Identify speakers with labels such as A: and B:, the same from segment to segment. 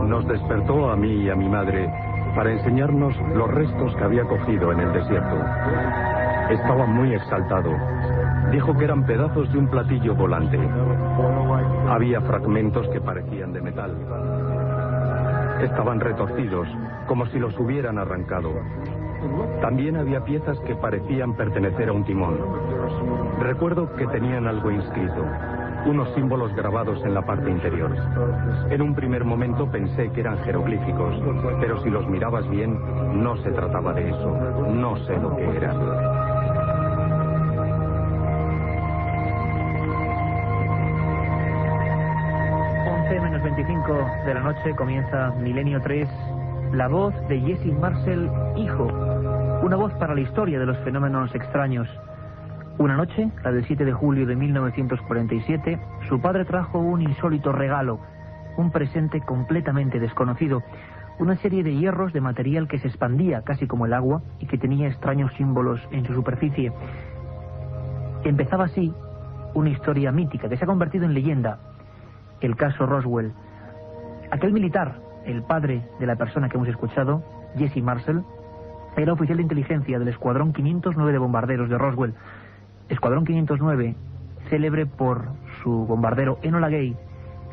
A: Nos despertó a mí y a mi madre para enseñarnos los restos que había cogido en el desierto. Estaba muy exaltado. Dijo que eran pedazos de un platillo volante. Había fragmentos que parecían de metal. Estaban retorcidos, como si los hubieran arrancado. También había piezas que parecían pertenecer a un timón. Recuerdo que tenían algo inscrito, unos símbolos grabados en la parte interior. En un primer momento pensé que eran jeroglíficos, pero si los mirabas bien, no se trataba de eso. No sé lo que eran.
B: 11:25 de la noche comienza Milenio 3, la voz de Jesse Marcel, hijo. Una voz para la historia de los fenómenos extraños. Una noche, la del 7 de julio de 1947, su padre trajo un insólito regalo, un presente completamente desconocido, una serie de hierros de material que se expandía casi como el agua y que tenía extraños símbolos en su superficie. Empezaba así una historia mítica que se ha convertido en leyenda, el caso Roswell. Aquel militar, el padre de la persona que hemos escuchado, Jesse Marcel, era oficial de inteligencia del Escuadrón 509 de bombarderos de Roswell. Escuadrón 509, célebre por su bombardero Enola Gay,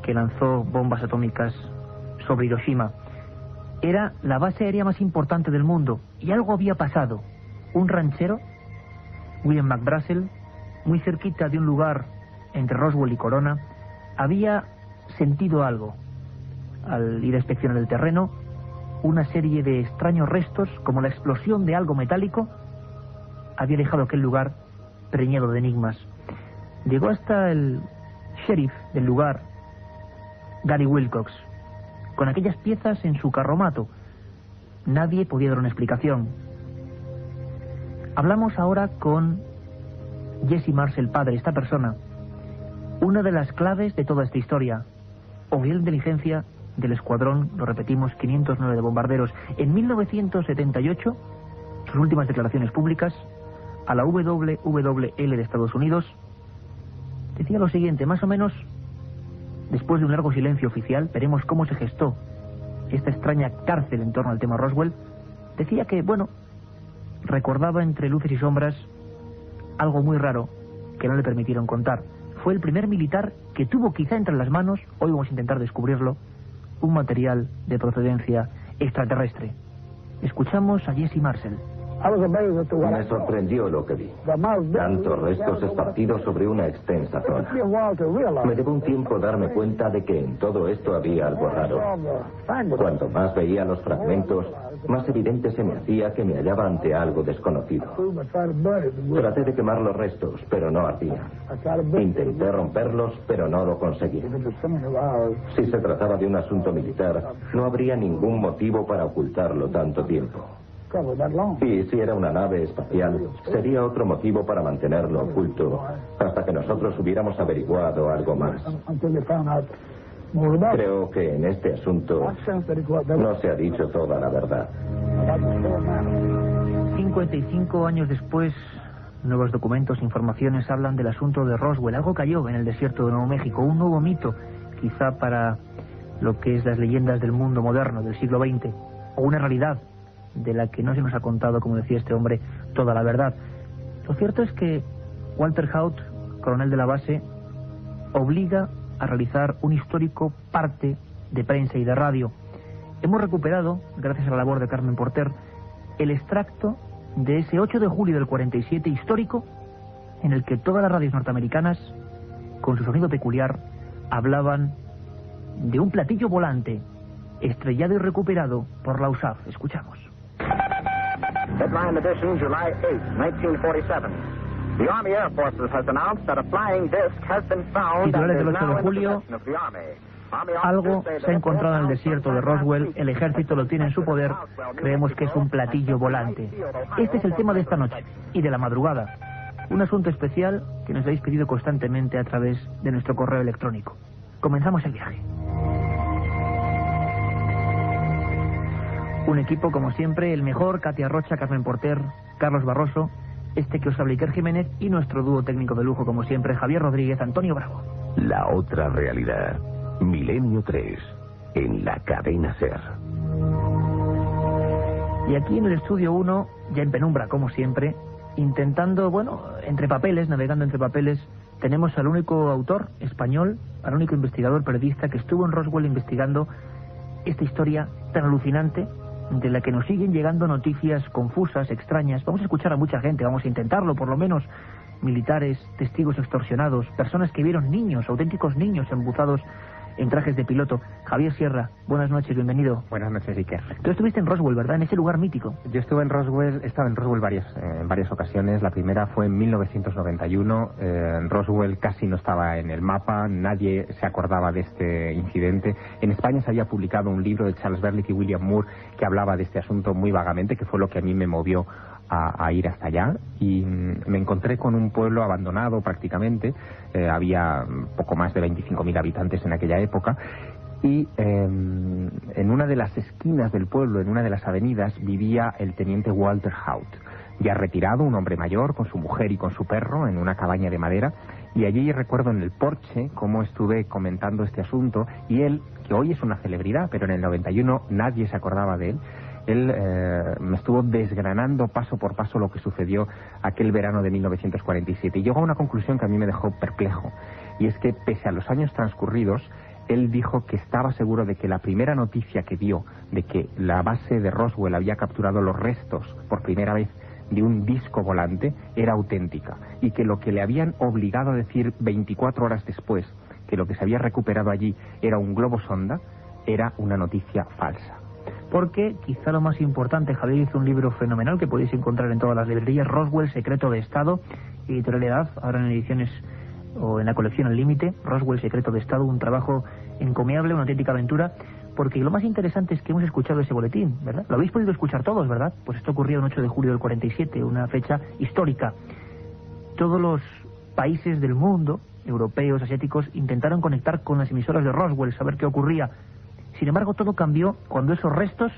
B: que lanzó bombas atómicas sobre Hiroshima. Era la base aérea más importante del mundo, y algo había pasado. Un ranchero, William McBrazel, muy cerquita de un lugar entre Roswell y Corona, había sentido algo. Al ir a inspeccionar el terreno, una serie de extraños restos, como la explosión de algo metálico, había dejado aquel lugar preñado de enigmas. Llegó hasta el sheriff del lugar, Gary Wilcox, con aquellas piezas en su carromato. Nadie podía dar una explicación. Hablamos ahora con Jesse Marcel, padre, esta persona, una de las claves de toda esta historia, oficial de inteligencia del escuadrón, lo repetimos, 509 de bombarderos. En 1978, sus últimas declaraciones públicas a la WWL de Estados Unidos, decía lo siguiente, más o menos después de un largo silencio oficial. Veremos cómo se gestó esta extraña cárcel en torno al tema Roswell. Decía que, bueno, recordaba entre luces y sombras algo muy raro que no le permitieron contar. Fue el primer militar que tuvo quizá entre las manos, hoy vamos a intentar descubrirlo, un material de procedencia extraterrestre. Escuchamos a Jesse Marcel.
C: Me sorprendió lo que vi. Tantos restos esparcidos sobre una extensa zona. Me llevó un tiempo darme cuenta de que en todo esto había algo raro. Cuanto más veía los fragmentos, más evidente se me hacía que me hallaba ante algo desconocido. Traté de quemar los restos, pero no ardían. Intenté romperlos, pero no lo conseguí. Si se trataba de un asunto militar, no habría ningún motivo para ocultarlo tanto tiempo. Y si era una nave espacial, sería otro motivo para mantenerlo oculto hasta que nosotros hubiéramos averiguado algo más. Creo que en este asunto no se ha dicho toda la verdad.
B: 55 años después, nuevos documentos, informaciones hablan del asunto de Roswell. Algo cayó en el desierto de Nuevo México, un nuevo mito, quizá para lo que es las leyendas del mundo moderno, del siglo XX, o una realidad de la que no se nos ha contado, como decía este hombre, toda la verdad. Lo cierto es que Walter Haut, coronel de la base, obliga a realizar un histórico parte de prensa y de radio. Hemos recuperado, gracias a la labor de Carmen Porter, el extracto de ese 8 de julio del 47 histórico, en el que todas las radios norteamericanas, con su sonido peculiar, hablaban de un platillo volante estrellado y recuperado por la USAF. Escuchamos.
D: Headline edition, July 8, 1947. The Army Air Forces has announced that a flying disc has been found and is now in possession of the Army.
B: Algo se ha encontrado en el desierto de Roswell, el ejército lo tiene en su poder, creemos que es un platillo volante. Este es el tema de esta noche y de la madrugada. Un asunto especial que nos habéis pedido constantemente a través de nuestro correo electrónico. Comenzamos el viaje. Un equipo, como siempre, el mejor: Katia Rocha, Carmen Porter, Carlos Barroso, este que os habla Iker Jiménez, y nuestro dúo técnico de lujo, como siempre, Javier Rodríguez, Antonio Bravo.
E: La otra realidad. Milenio 3.
C: en la cadena SER.
B: Y aquí en el estudio 1, ya en penumbra como siempre, intentando, navegando entre papeles, tenemos al único autor español, al único investigador periodista que estuvo en Roswell investigando esta historia tan alucinante, de la que nos siguen llegando noticias confusas, extrañas. Vamos a escuchar a mucha gente, vamos a intentarlo por lo menos, militares, testigos extorsionados, personas que vieron niños, auténticos niños embuzados en trajes de piloto. Javier Sierra, buenas noches, bienvenido.
E: Buenas noches, Iker.
B: Tú estuviste en Roswell, ¿verdad? En ese lugar mítico.
E: Yo estuve en Roswell, he estado en Roswell en varias ocasiones. La primera fue en 1991. Roswell casi no estaba en el mapa, nadie se acordaba de este incidente. En España se había publicado un libro de Charles Berlick y William Moore que hablaba de este asunto muy vagamente, que fue lo que a mí me movió a ir hasta allá, y me encontré con un pueblo abandonado prácticamente. Había poco más de 25.000 habitantes en aquella época, y en una de las esquinas del pueblo, en una de las avenidas, vivía el teniente Walter Haut, ya retirado, un hombre mayor, con su mujer y con su perro, en una cabaña de madera. Y allí recuerdo en el porche cómo estuve comentando este asunto, y él, que hoy es una celebridad, pero en el 91 nadie se acordaba de él, me estuvo desgranando paso por paso lo que sucedió aquel verano de 1947. Y llegó a una conclusión que a mí me dejó perplejo. Y es que, pese a los años transcurridos, él dijo que estaba seguro de que la primera noticia que dio de que la base de Roswell había capturado los restos por primera vez de un disco volante era auténtica. Y que lo que le habían obligado a decir 24 horas después, que lo que se había recuperado allí era un globo sonda, era una noticia falsa.
B: Porque quizá lo más importante, Javier hizo un libro fenomenal que podéis encontrar en todas las librerías, Roswell, Secreto de Estado, editorialidad, ahora en ediciones o en la colección Al Límite, Roswell, Secreto de Estado, un trabajo encomiable, una auténtica aventura, porque lo más interesante es que hemos escuchado ese boletín, ¿verdad? Lo habéis podido escuchar todos, ¿verdad? Pues esto ocurrió el 8 de julio del 47, una fecha histórica. Todos los países del mundo, europeos, asiáticos, intentaron conectar con las emisoras de Roswell, saber qué ocurría. Sin embargo, todo cambió cuando esos restos,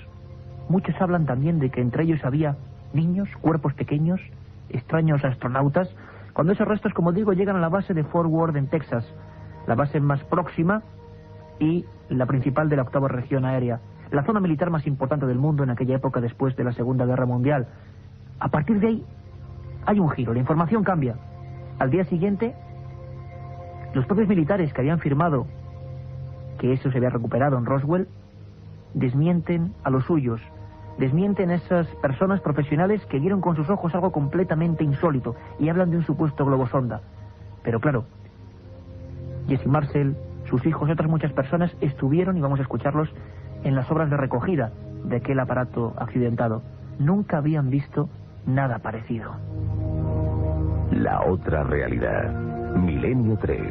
B: muchos hablan también de que entre ellos había niños, cuerpos pequeños, extraños astronautas, cuando esos restos, como digo, llegan a la base de Fort Worth en Texas, la base más próxima y la principal de la 8ª región aérea, la zona militar más importante del mundo en aquella época después de la Segunda Guerra Mundial. A partir de ahí hay un giro, la información cambia. Al día siguiente, los propios militares que habían firmado que eso se había recuperado en Roswell, desmienten a los suyos, desmienten a esas personas profesionales que vieron con sus ojos algo completamente insólito y hablan de un supuesto globo sonda. Pero claro, Jesse Marcel, sus hijos y otras muchas personas estuvieron, y vamos a escucharlos, en las obras de recogida de aquel aparato accidentado. Nunca habían visto nada parecido.
C: La otra realidad, Milenio 3,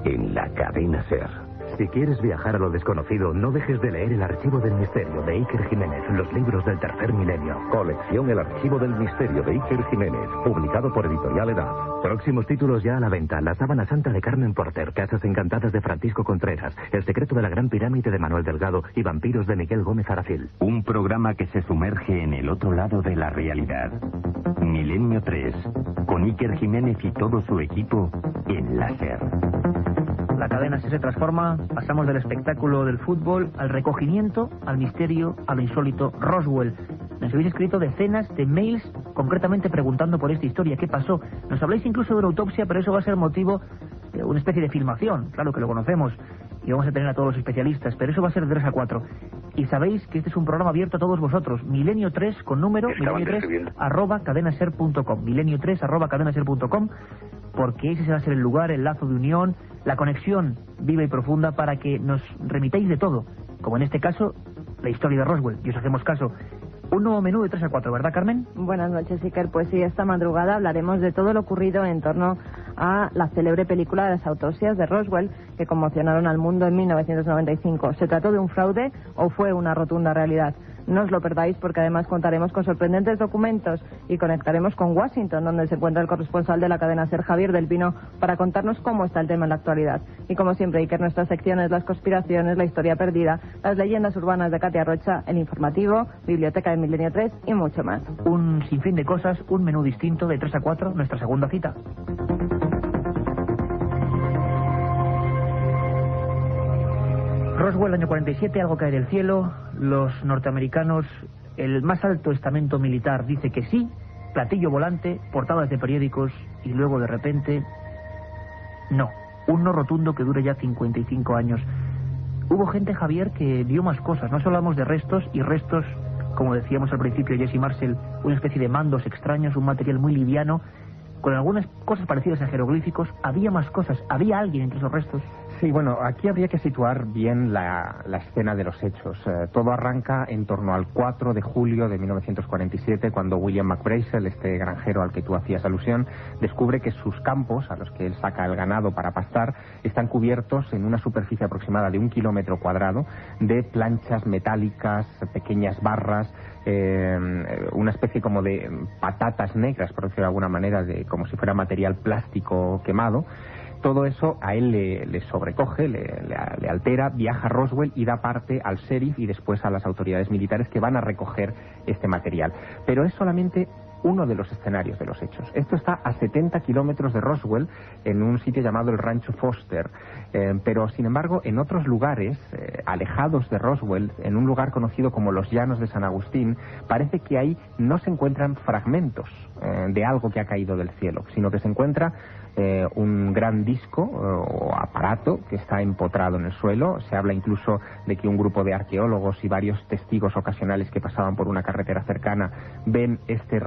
C: en la cadena SER.
F: Si quieres viajar a lo desconocido, no dejes de leer El Archivo del Misterio de Iker Jiménez, los libros del tercer milenio.
C: Colección El Archivo del Misterio de Iker Jiménez, publicado por Editorial Edad.
F: Próximos títulos ya a la venta: La Sábana Santa de Carmen Porter, Casas Encantadas de Francisco Contreras, El Secreto de la Gran Pirámide de Manuel Delgado y Vampiros de Miguel Gómez Aracil.
C: Un programa que se sumerge en el otro lado de la realidad. Milenio 3, con Iker Jiménez y todo su equipo en la SER.
B: La cadena se transforma, pasamos del espectáculo del fútbol al recogimiento, al misterio, a lo insólito. Roswell. Nos habéis escrito decenas de mails, concretamente preguntando por esta historia, qué pasó. Nos habláis incluso de una autopsia, pero eso va a ser motivo de una especie de filmación, claro que lo conocemos, y vamos a tener a todos los especialistas, pero eso va a ser de 3 a 4. Y sabéis que este es un programa abierto a todos vosotros. Milenio 3 con número, milenio3@cadenaser.com, milenio3@cadenaser.com, porque ese va a ser el lugar, el lazo de unión, la conexión viva y profunda para que nos remitáis de todo, como en este caso, la historia de Roswell, y os hacemos caso. Un nuevo menú de 3 a 4, ¿verdad, Carmen?
G: Buenas noches, Iker. Pues sí, esta madrugada hablaremos de todo lo ocurrido en torno a la célebre película de las autopsias de Roswell, que conmocionaron al mundo en 1995. ¿Se trató de un fraude o fue una rotunda realidad? No os lo perdáis, porque además contaremos con sorprendentes documentos y conectaremos con Washington, donde se encuentra el corresponsal de la cadena SER, Javier del Pino, para contarnos cómo está el tema en la actualidad. Y como siempre, Iker, nuestras secciones: las conspiraciones, la historia perdida, las leyendas urbanas de Katia Rocha, el informativo, biblioteca de Milenio 3 y mucho más.
B: Un sinfín de cosas, un menú distinto de 3 a 4, nuestra segunda cita. Roswell, año 47, algo cae del cielo. Los norteamericanos, el más alto estamento militar dice que sí, platillo volante, portadas de periódicos, y luego de repente, no. Un no rotundo que dura ya 55 años. Hubo gente, Javier, que vio más cosas. No solo hablamos de restos, y restos, como decíamos al principio, Jesse Marcel, una especie de mandos extraños, un material muy liviano, con algunas cosas parecidas a jeroglíficos. Había más cosas. ¿Había alguien entre esos restos?
E: Sí, bueno, aquí habría que situar bien la escena de los hechos. Todo arranca en torno al 4 de julio de 1947, cuando William McBrazel, este granjero al que tú hacías alusión, descubre que sus campos, a los que él saca el ganado para pastar, están cubiertos en una superficie aproximada de 1 kilómetro cuadrado de planchas metálicas, pequeñas barras, una especie como de patatas negras, por decirlo de alguna manera, como si fuera material plástico quemado. Todo eso a él le sobrecoge, le altera, viaja a Roswell y da parte al sheriff y después a las autoridades militares que van a recoger este material. Pero es solamente uno de los escenarios de los hechos. Esto está a 70 kilómetros de Roswell, en un sitio llamado el Rancho Foster. Pero, sin embargo, en otros lugares, alejados de Roswell, en un lugar conocido como los Llanos de San Agustín, parece que ahí no se encuentran fragmentos de algo que ha caído del cielo, sino que se encuentra un gran disco o aparato que está empotrado en el suelo. Se habla incluso de que un grupo de arqueólogos y varios testigos ocasionales que pasaban por una carretera cercana ven este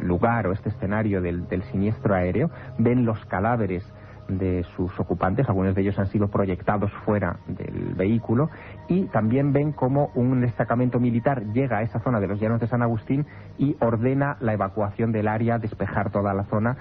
E: lugar o este escenario del siniestro aéreo, ven los cadáveres de sus ocupantes, algunos de ellos han sido proyectados fuera del vehículo, y también ven cómo un destacamento militar llega a esa zona de los Llanos de San Agustín y ordena la evacuación del área, despejar toda la zona,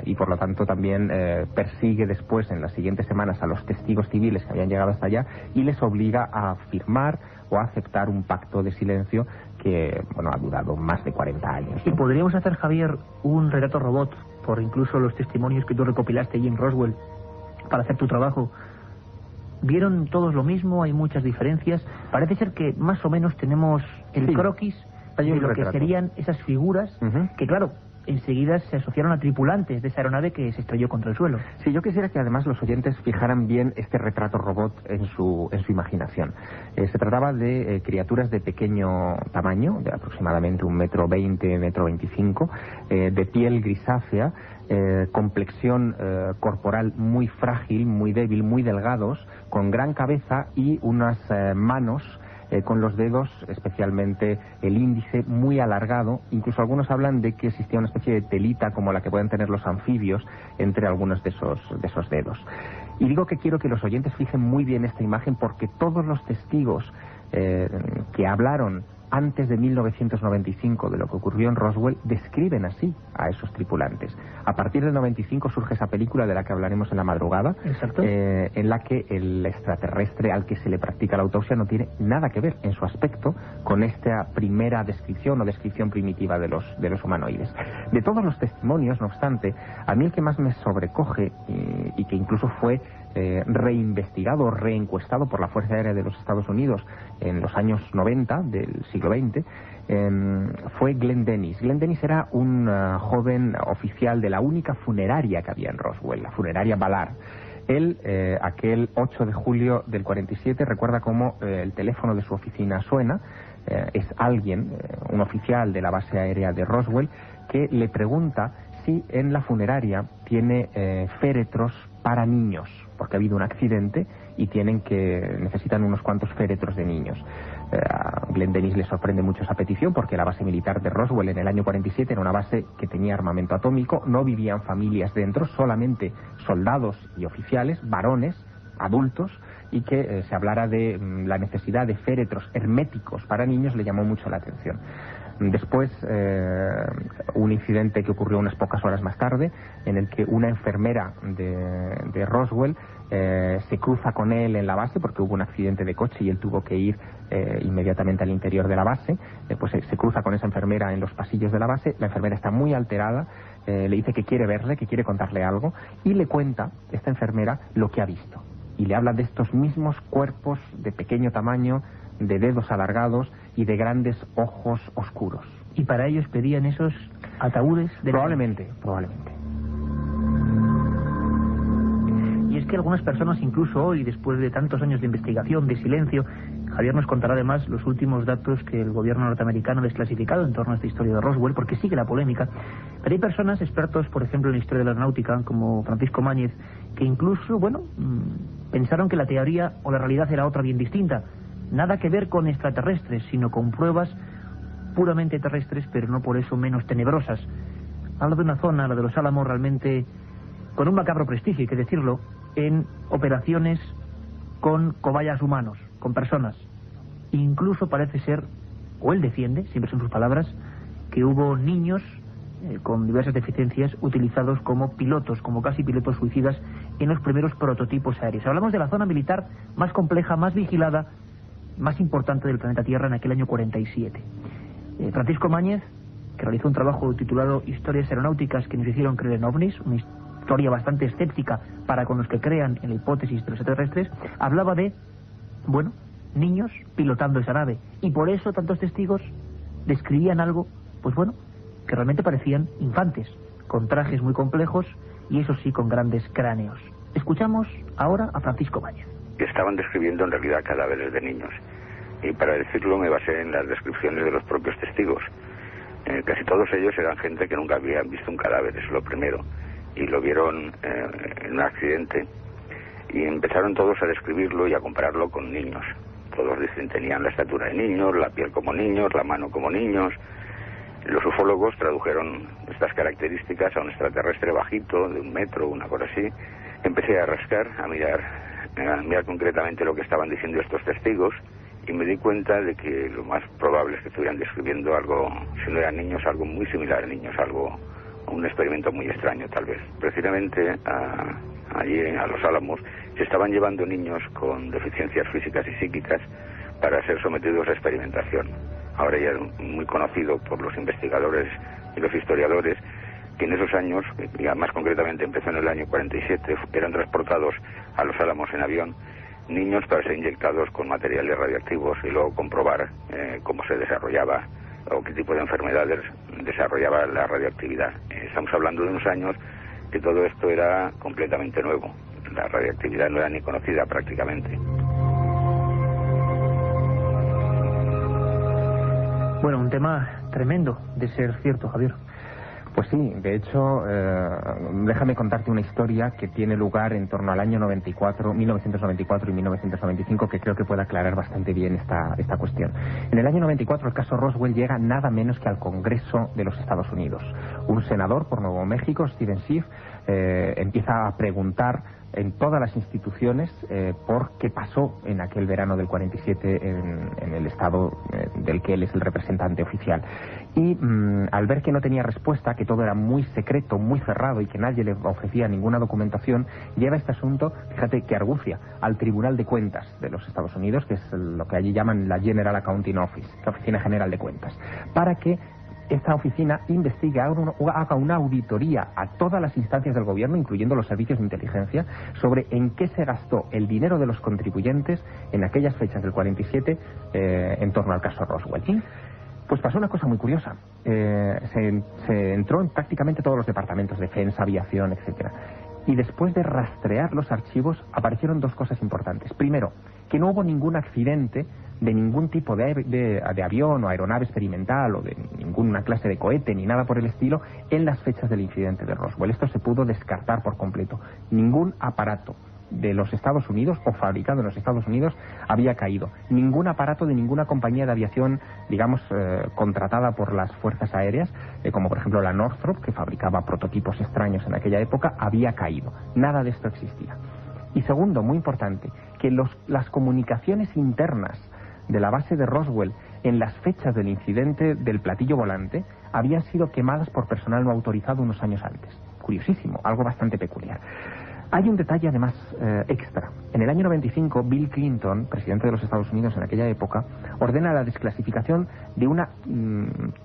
E: y por lo tanto también persigue después, en las siguientes semanas, a los testigos civiles que habían llegado hasta allá y les obliga a firmar o a aceptar un pacto de silencio que, bueno, ha durado más de 40 años, ¿no?
B: ¿Y podríamos hacer, Javier, un retrato robot por incluso los testimonios que tú recopilaste allí en Roswell para hacer tu trabajo? ¿Vieron todos lo mismo? ¿Hay muchas diferencias? Parece ser que más o menos tenemos el croquis de lo que serían esas figuras que, claro, enseguida se asociaron a tripulantes de esa aeronave que se estrelló contra el suelo.
E: Sí, yo quisiera que además los oyentes fijaran bien este retrato robot en su imaginación. Se trataba de criaturas de pequeño tamaño, de aproximadamente 1,20 m, 1,25 m, de piel grisácea, complexión corporal muy frágil, muy débil, muy delgados, con gran cabeza y unas manos con los dedos, especialmente el índice, muy alargado. Incluso algunos hablan de que existía una especie de telita como la que pueden tener los anfibios entre algunos de esos dedos. Y digo que quiero que los oyentes fijen muy bien esta imagen, porque todos los testigos que hablaron antes de 1995 de lo que ocurrió en Roswell describen así a esos tripulantes. A partir del 95 surge esa película de la que hablaremos en la madrugada, en la que el extraterrestre al que se le practica la autopsia no tiene nada que ver en su aspecto con esta primera descripción o descripción primitiva de los humanoides. De todos los testimonios, no obstante, a mí el que más me sobrecoge y que incluso fue reinvestigado o reencuestado por la Fuerza Aérea de los Estados Unidos en los años 90 del siglo XX, fue Glenn Dennis. Glenn Dennis era un joven oficial de la única funeraria que había en Roswell, la funeraria Ballard. Él, aquel 8 de julio del 47, recuerda cómo el teléfono de su oficina suena. Es alguien, un oficial de la base aérea de Roswell, que le pregunta si en la funeraria tiene féretros para niños, porque ha habido un accidente y necesitan unos cuantos féretros de niños. A Glenn Dennis le sorprende mucho esa petición, porque la base militar de Roswell en el año 47 era una base que tenía armamento atómico, no vivían familias dentro, solamente soldados y oficiales, varones, adultos, y que se hablara de la necesidad de féretros herméticos para niños le llamó mucho la atención. Después, un incidente que ocurrió unas pocas horas más tarde, en el que una enfermera de Roswell se cruza con él en la base, porque hubo un accidente de coche y él tuvo que ir inmediatamente al interior de la base. Pues se cruza con esa enfermera en los pasillos de la base. La enfermera está muy alterada, le dice que quiere verle, que quiere contarle algo, y le cuenta, esta enfermera, lo que ha visto. Y le habla de estos mismos cuerpos de pequeño tamaño, de dedos alargados y de grandes ojos oscuros.
B: ¿Y para ellos pedían esos ataúdes?
E: Probablemente.
B: Y es que algunas personas, incluso hoy, después de tantos años de investigación, de silencio, Javier nos contará además los últimos datos que el gobierno norteamericano ha desclasificado en torno a esta historia de Roswell, porque sigue la polémica. Pero hay personas, expertos, por ejemplo, en la historia de la aeronáutica, como Francisco Mañez, que incluso, pensaron que la teoría o la realidad era otra bien distinta. Nada que ver con extraterrestres, sino con pruebas puramente terrestres, pero no por eso menos tenebrosas. Habla de una zona, la de los Álamos, realmente con un macabro prestigio, hay que decirlo, en operaciones con cobayas humanos, con personas. Incluso parece ser, o él defiende, siempre son sus palabras, que hubo niños con diversas deficiencias utilizados como pilotos, como casi pilotos suicidas en los primeros prototipos aéreos. Hablamos de la zona militar más compleja, más vigilada, más importante del planeta Tierra en aquel año 47. Francisco Mañez, que realizó un trabajo titulado Historias aeronáuticas que nos hicieron creer en ovnis, una historia bastante escéptica para con los que crean en la hipótesis de los extraterrestres, hablaba de, niños pilotando esa nave. Y por eso tantos testigos describían algo, que realmente parecían infantes, con trajes muy complejos y eso sí, con grandes cráneos. Escuchamos ahora a Francisco Mañez.
H: Estaban describiendo en realidad cadáveres de niños. Y para decirlo me basé en las descripciones de los propios testigos. Casi todos ellos eran gente que nunca habían visto un cadáver, es lo primero. Y lo vieron en un accidente. Y empezaron todos a describirlo y a compararlo con niños. Todos tenían la estatura de niños, la piel como niños, la mano como niños. Los ufólogos tradujeron estas características a un extraterrestre bajito, de 1 metro, una cosa así. Empecé a rascar, a mirar concretamente lo que estaban diciendo estos testigos. Y me di cuenta de que lo más probable es que estuvieran describiendo algo, si no eran niños, algo muy similar a niños, un experimento muy extraño tal vez. Precisamente allí a Los Álamos se estaban llevando niños con deficiencias físicas y psíquicas para ser sometidos a experimentación. Ahora ya es muy conocido por los investigadores y los historiadores que en esos años, y más concretamente empezó en el año 47, eran transportados a Los Álamos en avión niños para ser inyectados con materiales radioactivos y luego comprobar cómo se desarrollaba o qué tipo de enfermedades desarrollaba la radioactividad. Estamos hablando de unos años que todo esto era completamente nuevo. La radioactividad no era ni conocida prácticamente.
B: Un tema tremendo de ser cierto, Javier.
E: Pues sí, de hecho, déjame contarte una historia que tiene lugar en torno al año 1994 y 1995, que creo que puede aclarar bastante bien esta cuestión. En el año 94 el caso Roswell llega nada menos que al Congreso de los Estados Unidos. Un senador por Nuevo México, Steven Schiff, empieza a preguntar en todas las instituciones por qué pasó en aquel verano del 47 en el estado del que él es el representante oficial. Y al ver que no tenía respuesta, que todo era muy secreto, muy cerrado y que nadie le ofrecía ninguna documentación, lleva este asunto, fíjate, que argucia al Tribunal de Cuentas de los Estados Unidos, que es lo que allí llaman la General Accounting Office, la Oficina General de Cuentas, para que esta oficina investiga, haga una auditoría a todas las instancias del gobierno, incluyendo los servicios de inteligencia, sobre en qué se gastó el dinero de los contribuyentes en aquellas fechas del 47 en torno al caso Roswell. ¿Sí? Pues pasó una cosa muy curiosa. Se entró en prácticamente todos los departamentos, defensa, aviación, etcétera. Y después de rastrear los archivos aparecieron dos cosas importantes. Primero, que no hubo ningún accidente de ningún tipo de avión o aeronave experimental o de ninguna clase de cohete ni nada por el estilo en las fechas del incidente de Roswell. Esto se pudo descartar por completo. Ningún aparato de los Estados Unidos o fabricado en los Estados Unidos había caído. Ningún aparato de ninguna compañía de aviación, digamos, contratada por las fuerzas aéreas, como por ejemplo la Northrop, que fabricaba prototipos extraños en aquella época, había caído. Nada de esto existía. Y segundo, muy importante, que las comunicaciones internas de la base de Roswell en las fechas del incidente del platillo volante habían sido quemadas por personal no autorizado unos años antes. Curiosísimo, algo bastante peculiar. Hay un detalle además extra. En el año 95, Bill Clinton, presidente de los Estados Unidos en aquella época, ordena la desclasificación de una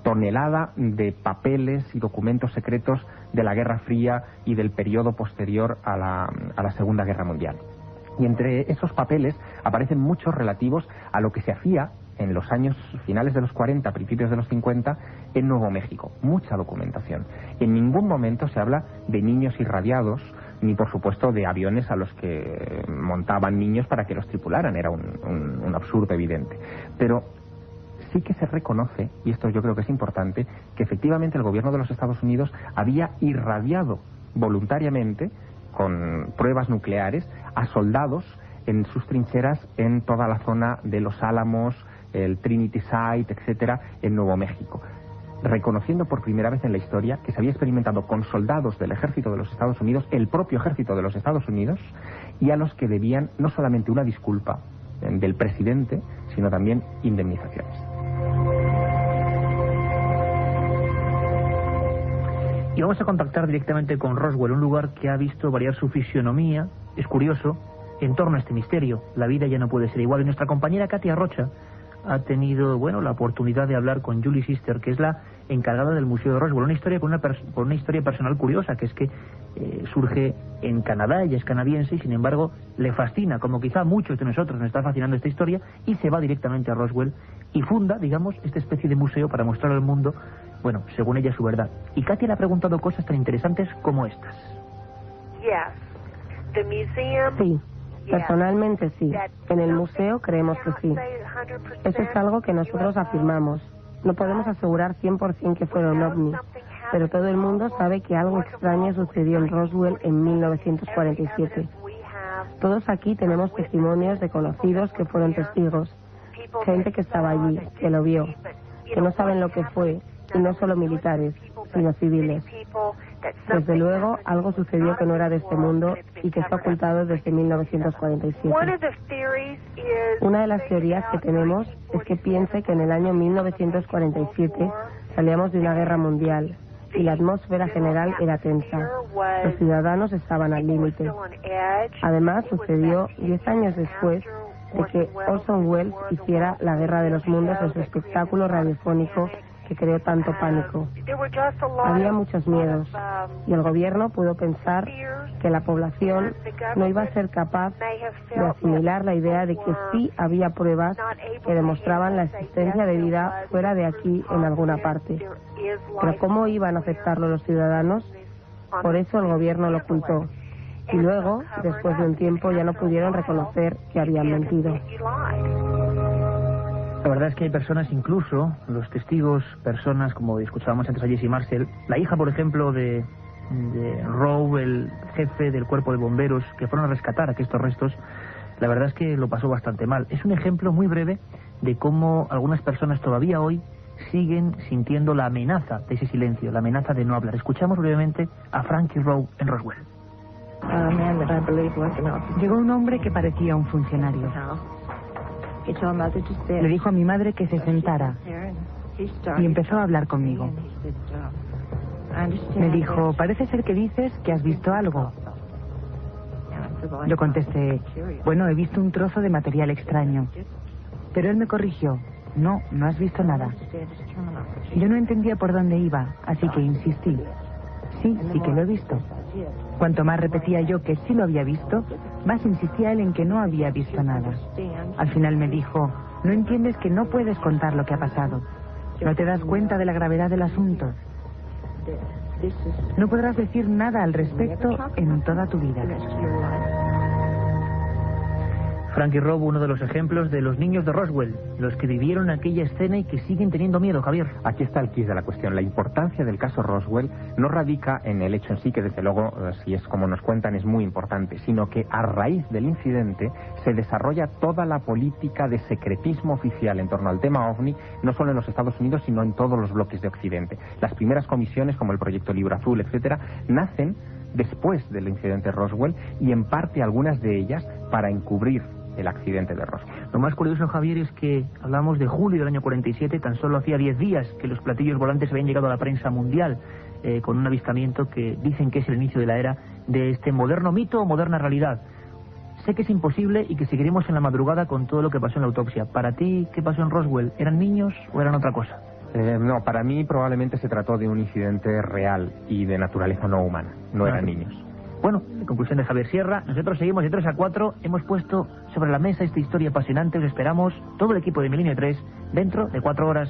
E: tonelada de papeles y documentos secretos de la Guerra Fría y del periodo posterior a la Segunda Guerra Mundial. Y entre esos papeles aparecen muchos relativos a lo que se hacía en los años finales de los 40, principios de los 50, en Nuevo México. Mucha documentación. En ningún momento se habla de niños irradiados, ni por supuesto de aviones a los que montaban niños para que los tripularan. Era un absurdo evidente. Pero sí que se reconoce, y esto yo creo que es importante, que efectivamente el gobierno de los Estados Unidos había irradiado voluntariamente, con pruebas nucleares, a soldados en sus trincheras en toda la zona de Los Álamos, el Trinity Site, etcétera, en Nuevo México, reconociendo por primera vez en la historia que se había experimentado con soldados del ejército de los Estados Unidos, el propio ejército de los Estados Unidos, y a los que debían no solamente una disculpa del presidente, sino también indemnizaciones.
B: Y vamos a contactar directamente con Roswell, un lugar que ha visto variar su fisionomía, es curioso, en torno a este misterio. La vida ya no puede ser igual. Y nuestra compañera Katia Rocha ha tenido, la oportunidad de hablar con Julie Sister, que es la encargada del Museo de Roswell. Una historia con una historia personal curiosa, que es que surge en Canadá, ella es canadiense y sin embargo le fascina, como quizá a muchos de nosotros nos está fascinando esta historia, y se va directamente a Roswell y funda, digamos, esta especie de museo para mostrar al mundo, según ella, su verdad. Y Katia le ha preguntado cosas tan interesantes como estas.
I: Sí, personalmente sí. En el museo creemos que sí. Eso es algo que nosotros afirmamos. No podemos asegurar 100% que fuera un ovni, pero todo el mundo sabe que algo extraño sucedió en Roswell en 1947. Todos aquí tenemos testimonios de conocidos que fueron testigos, gente que estaba allí, que lo vio, que no saben lo que fue, y no solo militares, sino civiles. Desde luego, algo sucedió que no era de este mundo y que está ocultado desde 1947. Una de las teorías que tenemos es que piense que en el año 1947 salíamos de una guerra mundial y la atmósfera general era tensa. Los ciudadanos estaban al límite. Además, sucedió 10 años después de que Orson Welles hiciera La Guerra de los Mundos en su espectáculo radiofónico que creó tanto pánico. Había muchos miedos y el gobierno pudo pensar que la población no iba a ser capaz de asimilar la idea de que sí había pruebas que demostraban la existencia de vida fuera de aquí en alguna parte. Pero ¿cómo iban a aceptarlo los ciudadanos? Por eso el gobierno lo ocultó. Y luego, después de un tiempo, ya no pudieron reconocer que habían mentido.
B: La verdad es que hay personas, incluso los testigos, personas como escuchábamos antes a Jessie Marcel, la hija, por ejemplo, de Rowe, el jefe del cuerpo de bomberos, que fueron a rescatar estos restos, la verdad es que lo pasó bastante mal. Es un ejemplo muy breve de cómo algunas personas todavía hoy siguen sintiendo la amenaza de ese silencio, la amenaza de no hablar. Escuchamos brevemente a Frankie Rowe en Roswell.
J: Llegó un hombre que parecía un funcionario. Le dijo a mi madre que se sentara y empezó a hablar conmigo. Me dijo, parece ser que dices que has visto algo. Yo contesté, he visto un trozo de material extraño. Pero él me corrigió, no has visto nada. Yo no entendía por dónde iba, así que insistí. Sí que lo he visto. Cuanto más repetía yo que sí lo había visto, más insistía él en que no había visto nada. Al final me dijo, no entiendes que no puedes contar lo que ha pasado. No te das cuenta de la gravedad del asunto. No podrás decir nada al respecto en toda tu vida.
B: Frankie Rowe, uno de los ejemplos de los niños de Roswell, los que vivieron aquella escena y que siguen teniendo miedo, Javier.
E: Aquí está el quid de la cuestión. La importancia del caso Roswell no radica en el hecho en sí, que desde luego, si es como nos cuentan, es muy importante, sino que a raíz del incidente se desarrolla toda la política de secretismo oficial en torno al tema OVNI, no solo en los Estados Unidos, sino en todos los bloques de Occidente. Las primeras comisiones, como el Proyecto Libro Azul, etcétera, nacen después del incidente Roswell y en parte algunas de ellas para encubrir el accidente de Roswell.
B: Lo más curioso, Javier, es que hablamos de julio del año 47, tan solo hacía 10 días que los platillos volantes habían llegado a la prensa mundial, con un avistamiento que dicen que es el inicio de la era de este moderno mito o moderna realidad. Sé que es imposible y que seguiremos en la madrugada con todo lo que pasó en la autopsia. Para ti, ¿qué pasó en Roswell? ¿Eran niños o eran otra cosa?
E: No, para mí probablemente se trató de un incidente real y de naturaleza no humana. No eran niños.
B: Bueno, en conclusión de Javier Sierra, nosotros seguimos de 3 a 4, hemos puesto sobre la mesa esta historia apasionante, os esperamos, todo el equipo de Milenio 3, dentro de 4 horas.